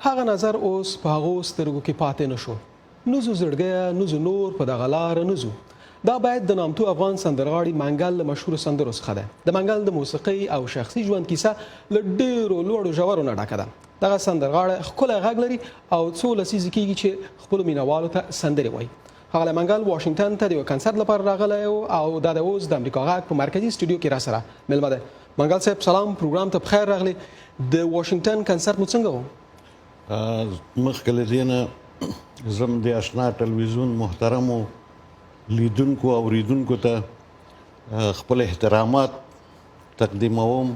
هغه نظر اوس په هغو سترګو کې پاتې نه شو. نه ځو زړګیه، نه ځو نور په دغه لاره نه ځو. دا باید د نامتو افغان سندرغاړي منگل له مشهورو سندرو څخه ده. د منگل د موسیقۍ او شخصي ژوند کیسه له ډېرو لوړو ژورو نه ډکه ده. دغه سندرغاړی ښکلی غږ لري او څو لسیزې کېږي چې خپلو مینوالو ته سندرې وایي. ښاغلی منگل واشنګټن ته د یو کنسرت لپاره راغلی او دا د اوس د امریکا غږ په مرکزي سټوډیو کې راسره میلمه دی. منگل صاحب سلام، پروګرام ته بخیر راغلی. د واشنګټن کنسرت مو څنګه و؟ مخکې له دې نه زه د اشنا تلویزون محترمو لیدونکو اوریدونکو ته خپل احترامات تقدیموم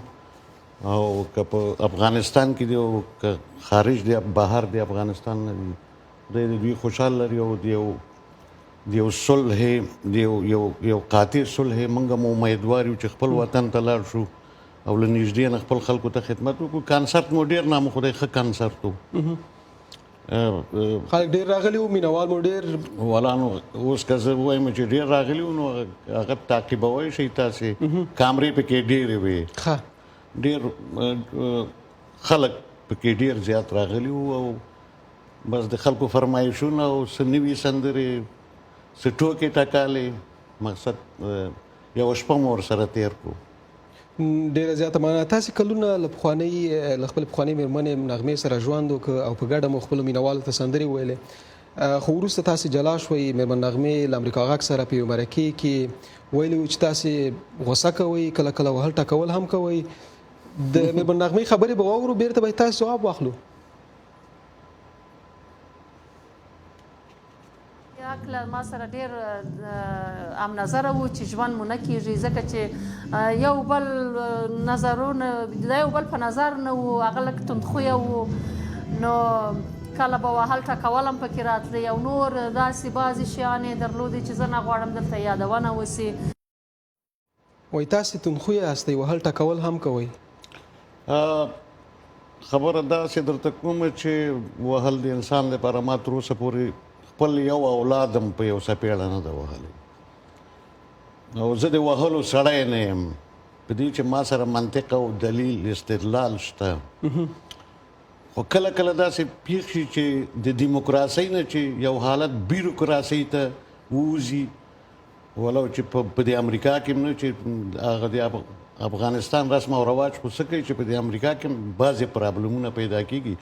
او که په افغانستان کې دی او که خارج دی بهر دی افغانستان نه دی دوی خوشحال لري او د یو صلح د یو قاطع صلح موږ هم امیدوار یو چې خپل وطن ته لاړ شو او له نږدې نه خپل خلکو ته خدمت وکړو. کنسرت مو ډېر نام خدای ښه کنسرت و. خلک ډېر راغلي وو، مینوال مو ډېر والا نو اوس که زه ووایم چې ډېر راغلي وو نو هغه تعقیبوی شئ تاسې. کامرې پکې ډېرې وې، ډېر خلک پکې ډېر زیات راغلي وو او بس د خلکو فرمایشونه او څه نوي سندرې څه ټوکې ټکالې مقصد یوه شپه مو ورسره تېر کړو. ډېره زیاته مننه. تاسې کلونه له خپلې پخوانۍ مېرمنې نغمې سره ژوند وکړ او په ګډه مو خپلو مینوالو ته سندرې وویلې، خو وروسته تاسې جلا شوئ. مېرمن نغمې له امریکا غږ سره په یو مرکې کې ویلي وو چې تاسې غوسه کوئ، کله کله وهل ټکول هم کوئ. د مېرمن نغمې خبرې به واورو، بېرته به یې تاسې ځواب واخلو. کله ما سره ډېر ام نظره وو چې ژوند مو نه کېږي، ځکه چې یو بل نظرونه د یو بل په نظر نه وو، هغه لږ توندخویه وو، نو کله به وهل ټکول هم پکې راتلی او نور داسې بعضې شیان یې درلودې چې زه نه غواړم دلته یادونه وسي. وایي تاسې توندخویه هستئ، وهل ټکول هم کوئ. خبره داسې درته کومه چې وهل د انسان لپاره ما تر اوسه پورې خپل یو اولاد هم په یو څپېړه نه ده وهلی او زه د وهلو سړی نه یم په دې چې ما سره منطق او دلیل استدلال شته. خو کله کله داسې پېښ شي چې د دیموکراسۍ نه چې یو حالت بیروکراسۍ ته ووځي، ولو چې په دې امریکا کې هم نه چې هغه د افغانستان رسم او رواج خو څه کوي چې په دې امریکا کې هم بعضې پرابلمونه پیدا کېږي،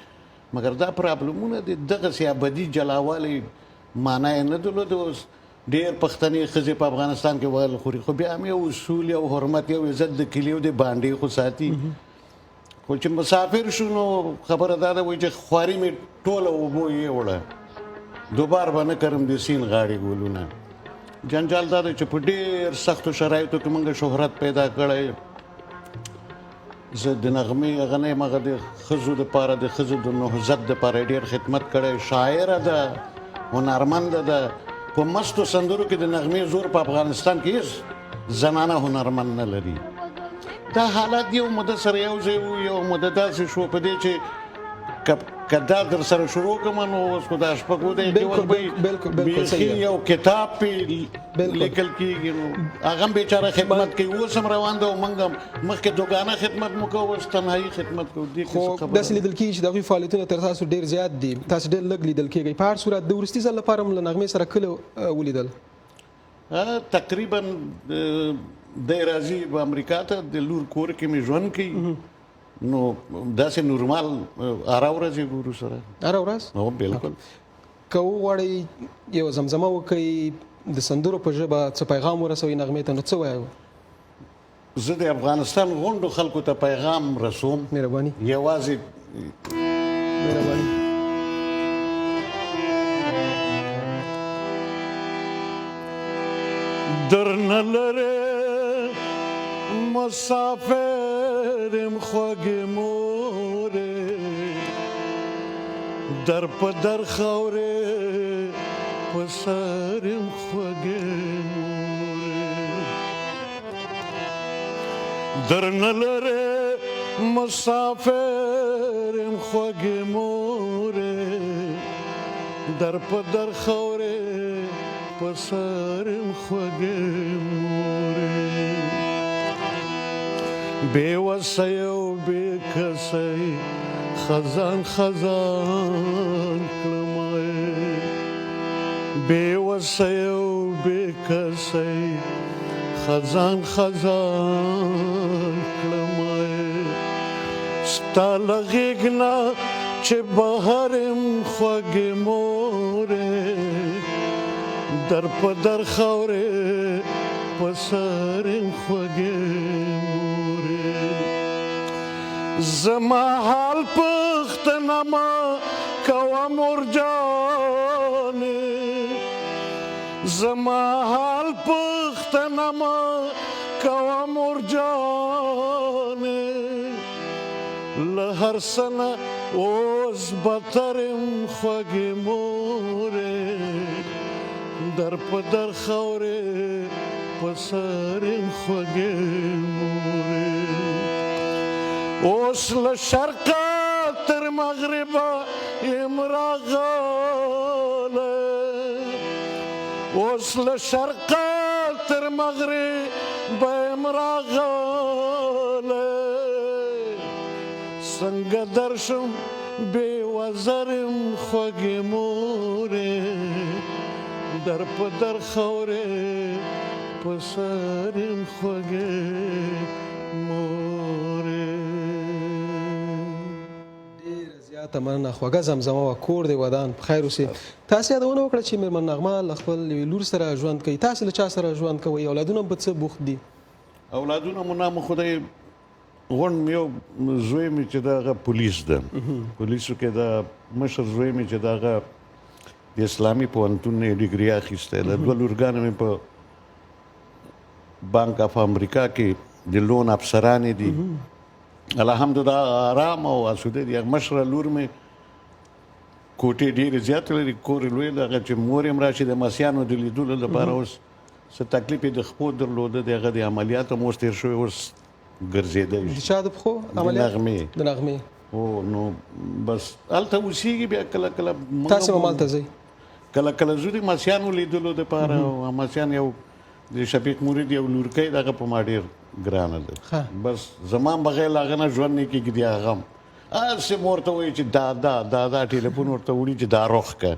مګر دا پرابلمونه د دغسې ابدي جلاوالي معنا یې نه درلوده. اوس ډېر پښتنې ښځې په افغانستان کې وهل خوري، خو بیا هم یو اصول یو حرمت یو عزت د کلیو د بانډې خو ساتي. خو چې مسافر شو نو خبره دا ده وایي چې خواري مې ټوله اوبو یې وړه، دوبار به نه کرم د سیند غاړې ګلونه. جنجال دا دی چې په ډېر سختو شرایطو کې موږ شهرت پیدا کړی. زه د نغمې هغه نه یم، هغه د ښځو دپاره د ښځو د نهضت دپاره ډېر خدمت کړی. شاعره ده، هنرمنده ده. په مستو سندرو کې د نغمې زور په افغانستان کې هېڅ زنانه هنرمند نه لري. دا حالت یو موده سره یو ځای و، یو موده داسې شو په دې چې که دا در سره شروع کړم نو اوس خو دا شپږو دقیقې بیخي یو کتاب پې لیکل کېږي، نو هغه هم بیچاره خدمت کوي. اوس هم روان ده او موږ هم مخکې دوګانه خدمت مو کوو، اوس تنهایي خدمت کوو. خو داسې لیدل کېږي چې د هغوی فعالیتونه تر تاسو ډېر زیات دي، تاسو ډېر لږ لیدل کېږئ. په هر صورت د وروستي ځل لپاره هم له نغمې سره کله ولیدل؟ تقریبا دی راځي په امریکا ته، د لور کور کې مې ژوند کوي، نو داسې نورمال هره ورځ یې ګورو سره. هره ورځ؟ هو بلکل. که وغواړئ یو زمزمه وکئ، د سندرو په ژبه څه پیغام ورسوئ نغمې ته، نو څه وایو؟ زه د افغانستان غونډو خلکو ته پیغام رسوم. مهرباني. یوازې مهرباني. درنه لرې مسافر یم خوږې مورې، در په در خاورې په سر یم خوږې مورې. درنه لرې مسافر یم خوږې مورې، در په در خاورې په سر یم خوږې مورې. بې وسه او بې کسه خزان خزان کړمه بے وسی او بے کسی خزان خزان کړمه ستا له غېږ نه چې بهر یم خوږې مورې در په در خاورې په سر یم خوږې مورې زما حال پوښتنه مه کوه مور جانې زما حال پوښتنه مه کوه مور جانې له هر څه نه اوس بدتر یم خوږې مورې در په در خاورې په سر یم خوږې مورې اوس له شرقه تر مغربه یم راغلی اوس له شرقه تر مغربه یم راغلی څنګه درشم بې وزر یم خوږې مورې در په در خاورې په سر یم خوږې مورې ډېره زیاته مننه خوږه زمزمه وه کور دې ودان په خیر اوسې تاسې یادونه وکړه چې مېرمن نغمه له خپل یوې لور سره ژوند کوي تاسې له چا سره ژوند کوئ اولادونه په څه بوخت دي اولادونه مو نام خدای غونډ یو زوی مې چې د هغه پولیس ده پولیسو کې د مشر زوی مې چې د هغه د اسلامي پوهنتون نه ډګري اخیستی ده دوه لورګانې مې په بانک اف امریکا کې د لون افسرانې دي الحمدلله آرام او اسوده دي مشره لور مې کوټې ډېرې زیاتې لري کور یې لوی دی هغه چې مور یې هم راشي د مسیانو د لیدلو لپاره اوس څه تکلیف یې د خپو درلوده د هغه د عملیات هم اوس تېر شوی اوس ګرځېدی د چا د پښو عملیات د نغمې او نو بس هلته اوسېږي بیا کله کله تاسې هم همالته ځئ کله کله ځو د مسیانو لیدلو دپاره او مسیان یو د شفیق مرید یو لورکی دغه په ما ډېر ګرانه ده بس زما بغیر له هغه نه ژوند نه کېږي د هغه هم هسې مور ته وایي چې دا ټلیفون ورته وړي چې دا روغ که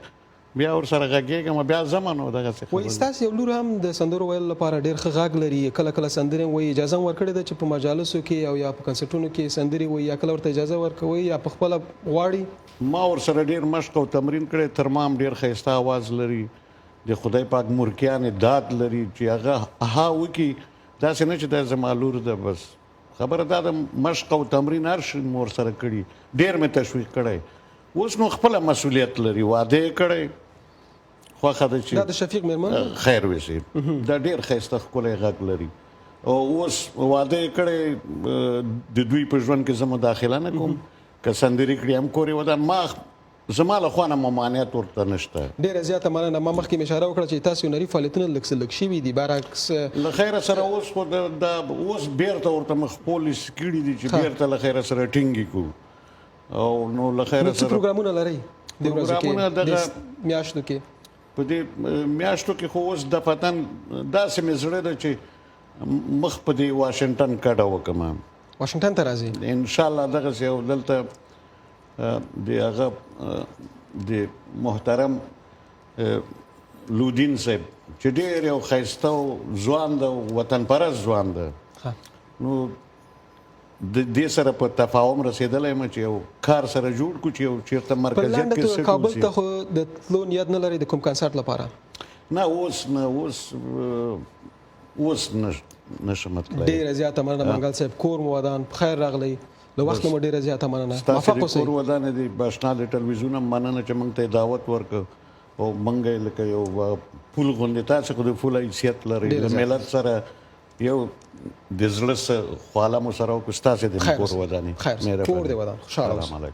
بیا ورسره غږېږم بیا ځمه نو دغسې وایي ستاسې یو لور هم د سندرو ویلو لپاره ډېر ښه غږ لري کله کله سندرې وایي اجازه هم ورکړې ده چې په مجالسو کې او یا په کنسرټونو کې سندرې وایي یا کله ورته اجازه ورکوئ یا په خپله غواړي ما ورسره ډېر مشق او تمرین کړی تر ما هم ډېر ښایسته اواز لري د خدای پاک مرکیانې داد لري چې هغه ها وکړي داسې نه چې دا زما لور ده بس خبره دا د مشق او تمرین هر شي مو ورسره کړي ډېر مې تشویق کړی اوس نو خپله مسؤلیت لري واده یې کړی خوښه ده چې دا د شفیق مېرمن خیر وشي دا ډېر ښایسته ښکلی غږ لري او اوس واده یې کړی د دوی په ژوند کې زه مداخله نه کوم که سندرې کړي هم کور یې ودان ما زما له خوا نه ممانعت ورته نشته ډېره زیاته مننه ما مخکې مې اشاره وکړه چې تاسو هنري فعالیتونه لږ څه لږ شوي دي برعکس له خیره سره اوس خو دا اوس بیرته ورته مخ پولیس کړي دي چې بیرته له خیره سره ټینګې کړو او نو له خیره سره پروګرامونه لرئ د ورځو کې میاشتو کې په دې میاشتو کې خو اوس دفتن داسې مې زړه ده چې مخ په دې واشنګټن کډه وکړم واشنګټن ته راځئ انشاءالله دغسې یو دلته د هغه د محترم لودین صاحب چې ډېر یو ښایسته ځوان ده وطن پرست ځوان ده نو د دې سره په تفاهم رسېدلی یم چې یو کار سره جوړ کړو چې یو چېرته مرکزیت کې سټ کابل ته خو د تلو نیت نه لرئ د کوم کنسرټ لپاره نه اوس نشم تللی ډېره زیاته مننه منګل صاحب کور مو ودان په خیر راغلی له وخت نه مو ډېره زیاته مننه ستاسې د کور ودانې د اشنا د تلویزون هم مننه چې موږ ته یې دعوت ورکړ او موږ یې لکه یو پول غوندې تاسې خو د پول حیثیت لرئ د ملت سره یو د زړه خواله مو سره وکړو ستاسې د کور ودانې خیر کور دې ودان خوشحاله اوسئ